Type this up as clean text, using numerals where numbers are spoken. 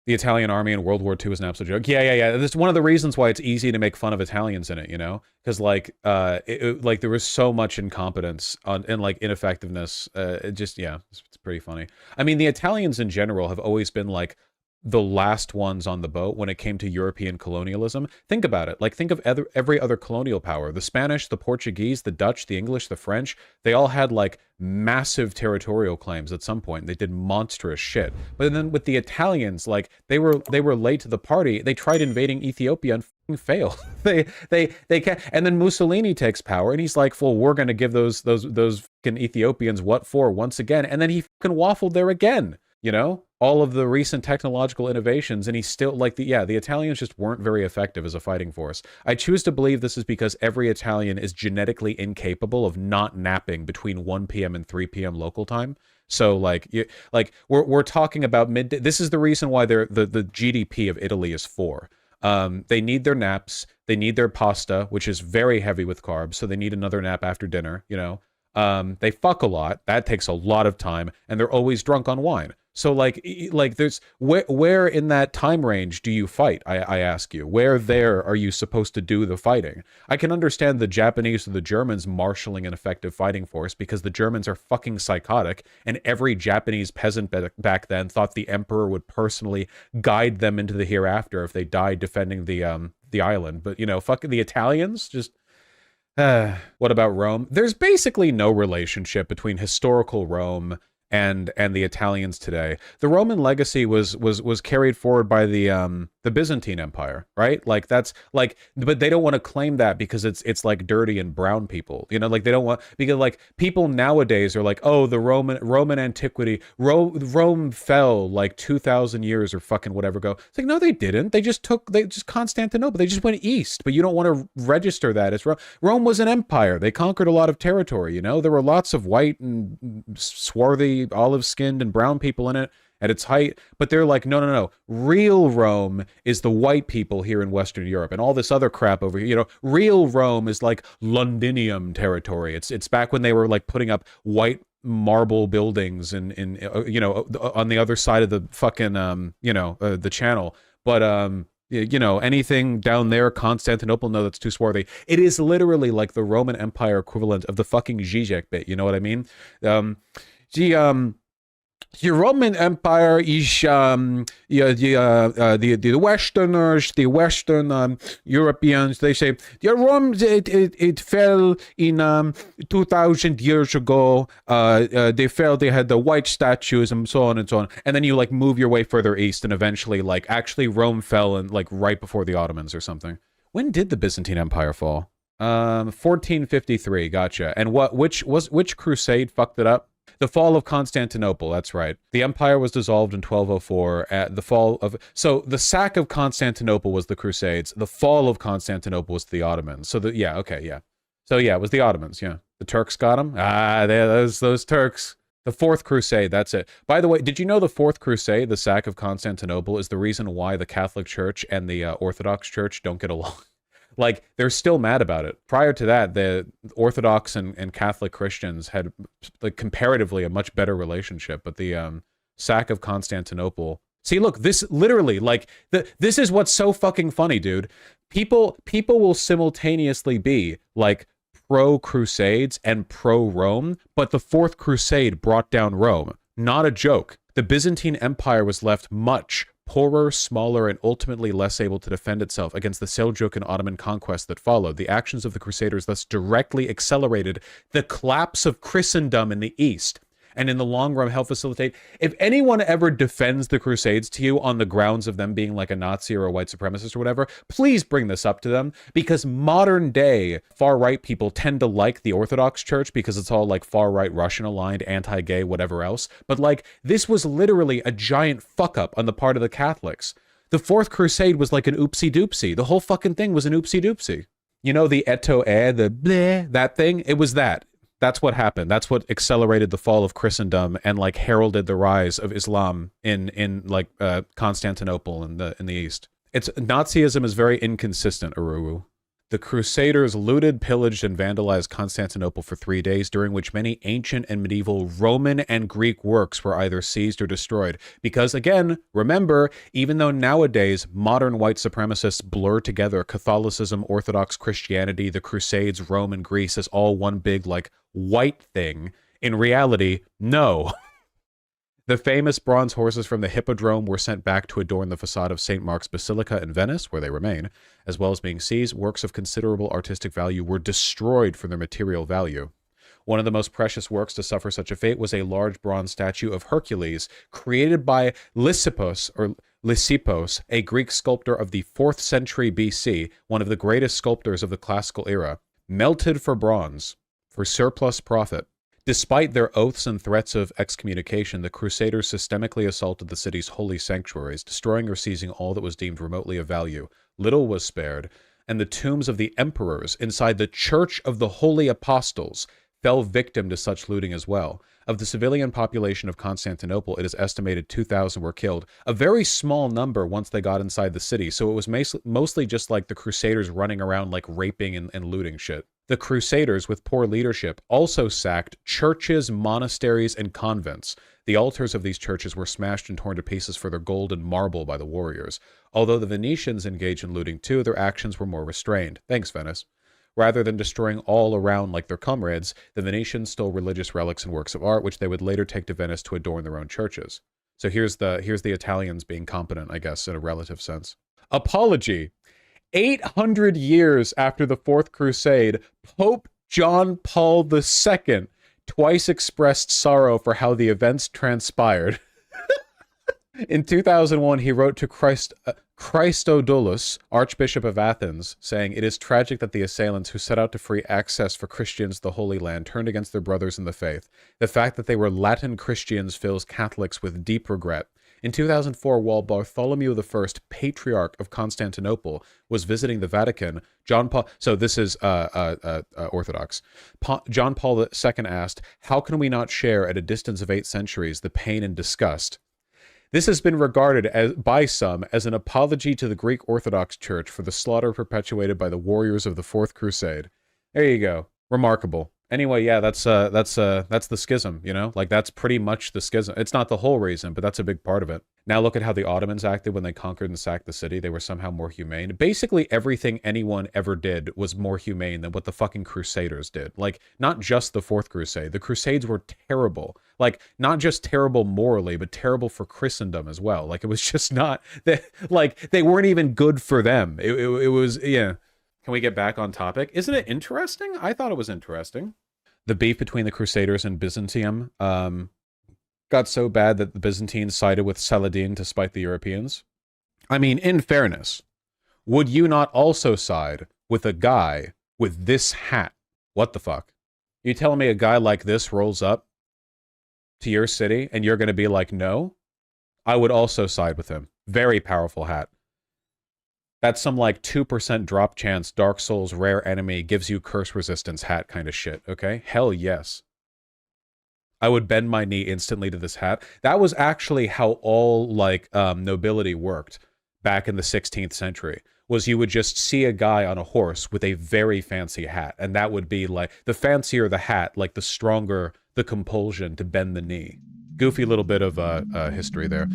The Italian army in World War II is an absolute joke. Yeah. That's one of the reasons why it's easy to make fun of Italians in it, you know? Because like, like there was so much incompetence and like ineffectiveness. It just, yeah, it's pretty funny. I mean, the Italians in general have always been like the last ones on the boat when it came to European colonialism. Think about it. Like, think of every other colonial power. The Spanish, the Portuguese, the Dutch, the English, the French. They all had, like, massive territorial claims at some point. They did monstrous shit. But then with the Italians, like, they were late to the party. They tried invading Ethiopia and fucking failed. they can't. And then Mussolini takes power, and he's like, well, we're going to give those fucking Ethiopians what for once again. And then he fucking waffled there again. You know, all of the recent technological innovations, and he's still like the Italians just weren't very effective as a fighting force. I choose to believe this is because every Italian is genetically incapable of not napping between 1 p.m. and 3 p.m. local time. So like we're talking about midday. This is the reason why the GDP of Italy is 4. They need their naps, they need their pasta, which is very heavy with carbs, so they need another nap after dinner, you know. They fuck a lot, that takes a lot of time, and they're always drunk on wine. So like there's where in that time range do you fight? I ask you, where there are you supposed to do the fighting? I can understand the Japanese or the Germans marshaling an effective fighting force because the Germans are fucking psychotic, and every Japanese peasant back then thought the emperor would personally guide them into the hereafter if they died defending the island. But you know, fucking the Italians just. What about Rome? There's basically no relationship between historical Rome and the Italians today. The Roman legacy was carried forward by the Byzantine Empire, right? Like that's like, but they don't want to claim that because it's like dirty and brown people, you know, like they don't want, because like people nowadays are like, oh, the Roman antiquity, Rome fell like 2,000 years or fucking whatever ago. It's like, no, they didn't. They just Constantinople. They just went east, but you don't want to register that as Rome. Rome was an empire. They conquered a lot of territory, you know, there were lots of white and swarthy, olive-skinned and brown people in it at its height, but they're like, no, real Rome is the white people here in Western Europe, and all this other crap over here, you know, real Rome is like Londinium territory. It's back when they were like putting up white marble buildings in you know, on the other side of the fucking you know, the channel. But you know, anything down there, Constantinople, no, that's too swarthy. It is literally like the Roman Empire equivalent of the fucking Zizek bit, you know what I mean? The Roman Empire is the Westerners, the Western Europeans. They say the Rome it fell in 2,000 years ago. They fell. They had the white statues and so on and so on. And then you like move your way further east, and eventually, like actually, Rome fell and like right before the Ottomans or something. When did the Byzantine Empire fall? 1453. Gotcha. And which crusade fucked it up? The fall of Constantinople, that's right. The empire was dissolved in 1204 at the fall of... So the sack of Constantinople was the Crusades. The fall of Constantinople was the Ottomans. So yeah, okay, yeah. So yeah, it was the Ottomans, yeah. The Turks got them? Those Turks. The Fourth Crusade, that's it. By the way, did you know the Fourth Crusade, the sack of Constantinople, is the reason why the Catholic Church and the Orthodox Church don't get along? Like, they're still mad about it. Prior to that, the Orthodox and Catholic Christians had, like, comparatively a much better relationship. But the sack of Constantinople... See, look, this literally, like, this is what's so fucking funny, dude. People will simultaneously be, like, pro-Crusades and pro-Rome, but the Fourth Crusade brought down Rome. Not a joke. The Byzantine Empire was left much poorer, smaller, and ultimately less able to defend itself against the Seljuk and Ottoman conquest that followed. The actions of the Crusaders thus directly accelerated the collapse of Christendom in the East, and in the long run help facilitate... If anyone ever defends the Crusades to you on the grounds of them being like a Nazi or a white supremacist or whatever, please bring this up to them, because modern day far-right people tend to like the Orthodox Church because it's all like far-right Russian-aligned, anti-gay, whatever else. But like, this was literally a giant fuck-up on the part of the Catholics. The Fourth Crusade was like an oopsie-doopsie. The whole fucking thing was an oopsie-doopsie. You know, the the bleh, that thing? It was that. That's what happened. That's what accelerated the fall of Christendom and like heralded the rise of Islam in like Constantinople in the East. Nazism is very inconsistent, Aruru. The Crusaders looted, pillaged, and vandalized Constantinople for 3 days, during which many ancient and medieval Roman and Greek works were either seized or destroyed. Because, again, remember, even though nowadays modern white supremacists blur together Catholicism, Orthodox Christianity, the Crusades, Rome, and Greece as all one big, like, white thing, in reality, no. The famous bronze horses from the Hippodrome were sent back to adorn the facade of St. Mark's Basilica in Venice, where they remain. As well as being seized, works of considerable artistic value were destroyed for their material value. One of the most precious works to suffer such a fate was a large bronze statue of Hercules, created by Lysippos, a Greek sculptor of the 4th century BC, one of the greatest sculptors of the classical era, melted for bronze, for surplus profit. Despite their oaths and threats of excommunication, the Crusaders systemically assaulted the city's holy sanctuaries, destroying or seizing all that was deemed remotely of value. Little was spared, and the tombs of the emperors inside the Church of the Holy Apostles fell victim to such looting as well. Of the civilian population of Constantinople, it is estimated 2,000 were killed. A very small number once they got inside the city, so it was mostly just like the Crusaders running around like raping and looting shit. The Crusaders, with poor leadership, also sacked churches, monasteries, and convents. The altars of these churches were smashed and torn to pieces for their gold and marble by the warriors. Although the Venetians engaged in looting too, their actions were more restrained. Thanks, Venice. Rather than destroying all around like their comrades, the Venetians stole religious relics and works of art, which they would later take to Venice to adorn their own churches. So here's the Italians being competent, I guess, in a relative sense. Apology. 800 years after the Fourth Crusade, Pope John Paul II twice expressed sorrow for how the events transpired. In 2001, he wrote to Christodoulos, Archbishop of Athens, saying, "It is tragic that the assailants who set out to free access for Christians to the Holy Land turned against their brothers in the faith. The fact that they were Latin Christians fills Catholics with deep regret." In 2004, while Bartholomew I, Patriarch of Constantinople, was visiting the Vatican, so this is Orthodox, John Paul II asked, "How can we not share at a distance of 8 centuries the pain and disgust?" This has been regarded by some as an apology to the Greek Orthodox Church for the slaughter perpetuated by the warriors of the Fourth Crusade. There you go. Remarkable. Anyway, yeah, that's the schism, you know? Like, that's pretty much the schism. It's not the whole reason, but that's a big part of it. Now look at how the Ottomans acted when they conquered and sacked the city. They were somehow more humane. Basically, everything anyone ever did was more humane than what the fucking Crusaders did. Like, not just the Fourth Crusade. The Crusades were terrible. Like, not just terrible morally, but terrible for Christendom as well. Like, it was just not... they weren't even good for them. It was... Yeah. Can we get back on topic? Isn't it interesting? I thought it was interesting. The beef between the Crusaders and Byzantium got so bad that the Byzantines sided with Saladin to spite the Europeans. I mean, in fairness, would you not also side with a guy with this hat? What the fuck? You telling me a guy like this rolls up to your city and you're going to be like, no? I would also side with him. Very powerful hat. That's some like 2% drop chance Dark Souls rare enemy gives you curse resistance hat kind of shit, okay? Hell yes. I would bend my knee instantly to this hat. That was actually how all like nobility worked back in the 16th century. Was you would just see a guy on a horse with a very fancy hat, and that would be like, the fancier the hat, like the stronger the compulsion to bend the knee. Goofy little bit of history there.